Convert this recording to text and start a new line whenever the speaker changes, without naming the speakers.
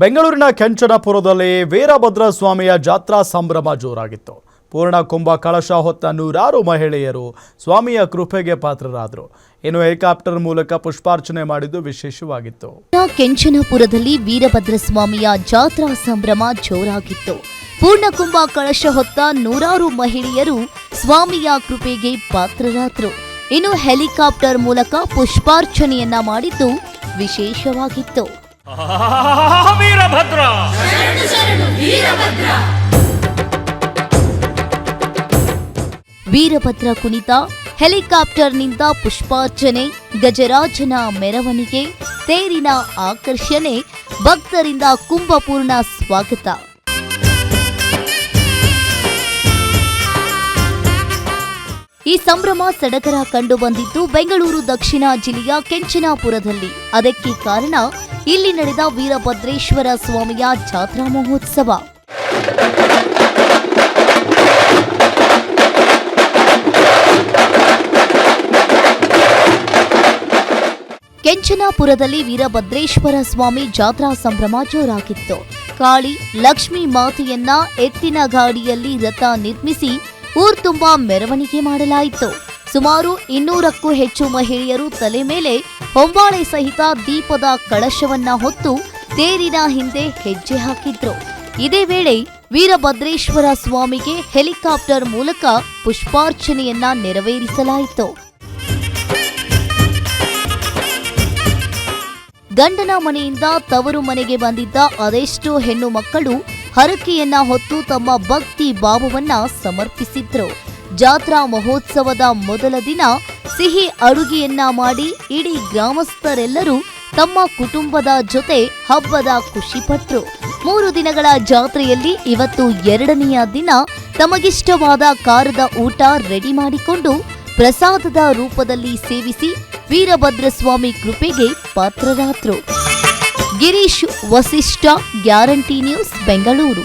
ಬೆಂಗಳೂರಿನ ಕೆಂಚನಪುರದಲ್ಲಿ ವೀರಭದ್ರ ಸ್ವಾಮಿಯ ಜಾತ್ರಾ ಸಂಭ್ರಮ ಜೋರಾಗಿತ್ತು. ಪೂರ್ಣ ಕುಂಭ ಕಳಶ ಹೊತ್ತ ನೂರಾರು ಮಹಿಳೆಯರು ಸ್ವಾಮಿಯ ಕೃಪೆಗೆ ಪಾತ್ರರಾದರು. ಇನ್ನು ಹೆಲಿಕಾಪ್ಟರ್ ಮೂಲಕ ಪುಷ್ಪಾರ್ಚನೆ ಮಾಡಿದ್ದು ವಿಶೇಷವಾಗಿತ್ತು.
ಕೆಂಚನಪುರದಲ್ಲಿ ವೀರಭದ್ರ ಸ್ವಾಮಿಯ ಜಾತ್ರಾ ಸಂಭ್ರಮ ಜೋರಾಗಿತ್ತು. ಪೂರ್ಣ ಕುಂಭ ಕಳಶ ಹೊತ್ತ ನೂರಾರು ಮಹಿಳೆಯರು ಸ್ವಾಮಿಯ ಕೃಪೆಗೆ ಪಾತ್ರರಾದರು. ಇನ್ನು ಹೆಲಿಕಾಪ್ಟರ್ ಮೂಲಕ ಪುಷ್ಪಾರ್ಚನೆಯನ್ನ ಮಾಡಿದ್ದು ವಿಶೇಷವಾಗಿತ್ತು.
ವೀರಭದ್ರ
ವೀರಭದ್ರ ಕುಣಿತ, ಹೆಲಿಕಾಪ್ಟರ್ನಿಂದ ಪುಷ್ಪಾರ್ಚನೆ, ಗಜರಾಜನ ಮೆರವಣಿಗೆ, ತೇರಿನ ಆಕರ್ಷಣೆ, ಭಕ್ತರಿಂದ ಕುಂಭಪೂರ್ಣ ಸ್ವಾಗತ. ಈ ಸಂಭ್ರಮ ಸಡಗರ ಕಂಡುಬಂದಿದ್ದು ಬೆಂಗಳೂರು ದಕ್ಷಿಣ ಜಿಲ್ಲೆಯ ಕೆಂಚನಪುರದಲ್ಲಿ. ಅದಕ್ಕೆ ಕಾರಣ ಇಲ್ಲಿ ನಡೆದ ವೀರಭದ್ರೇಶ್ವರ ಸ್ವಾಮಿಯ ಜಾತ್ರಾ ಮಹೋತ್ಸವ. ಕೆಂಚನಪುರದಲ್ಲಿ ವೀರಭದ್ರೇಶ್ವರ ಸ್ವಾಮಿ ಜಾತ್ರಾ ಸಂಭ್ರಮ ಜೋರಾಗಿತ್ತು. ಕಾಳಿ ಲಕ್ಷ್ಮೀ ಮಾತೆಯನ್ನ ಎತ್ತಿನ ಗಾಡಿಯಲ್ಲಿ ರಥ ನಿರ್ಮಿಸಿ ಊರ್ ತುಂಬಾ ಮೆರವಣಿಗೆ ಮಾಡಲಾಯಿತು. ಸುಮಾರು 200ಕ್ಕೂ ಹೆಚ್ಚು ಮಹಿಳೆಯರು ತಲೆ ಮೇಲೆ ಹೊಂಬಾಳೆ ಸಹಿತ ದೀಪದ ಕಳಶವನ್ನ ಹೊತ್ತು ತೇರಿನ ಹಿಂದೆ ಹೆಜ್ಜೆ ಹಾಕಿದ್ರು. ಇದೇ ವೇಳೆ ವೀರಭದ್ರೇಶ್ವರ ಸ್ವಾಮಿಗೆ ಹೆಲಿಕಾಪ್ಟರ್ ಮೂಲಕ ಪುಷ್ಪಾರ್ಚನೆಯನ್ನ ನೆರವೇರಿಸಲಾಯಿತು. ಗಂಡನ ಮನೆಯಿಂದ ತವರು ಮನೆಗೆ ಬಂದಿದ್ದ ಅದೆಷ್ಟೋ ಹೆಣ್ಣು ಮಕ್ಕಳು ಹರಕೆಯನ್ನ ಹೊತ್ತು ತಮ್ಮ ಭಕ್ತಿ ಭಾವವನ್ನ ಸಮರ್ಪಿಸಿದ್ರು. ಜಾತ್ರಾ ಮಹೋತ್ಸವದ ಮೊದಲ ದಿನ ಸಿಹಿ ಅಡುಗೆಯನ್ನ ಮಾಡಿ ಇಡೀ ಗ್ರಾಮಸ್ಥರೆಲ್ಲರೂ ತಮ್ಮ ಕುಟುಂಬದ ಜೊತೆ ಹಬ್ಬದ ಖುಷಿಪಟ್ರು. 3 ದಿನಗಳ ಜಾತ್ರೆಯಲ್ಲಿ ಇವತ್ತು 2ನೆಯ ದಿನ ತಮಗಿಷ್ಟವಾದ ಖಾರದ ಊಟ ರೆಡಿ ಮಾಡಿಕೊಂಡು ಪ್ರಸಾದದ ರೂಪದಲ್ಲಿ ಸೇವಿಸಿ ವೀರಭದ್ರ ಸ್ವಾಮಿ ಕೃಪೆಗೆ ಪಾತ್ರರಾದ್ರು. Girish Vasishta, guarantee news, Bengaluru.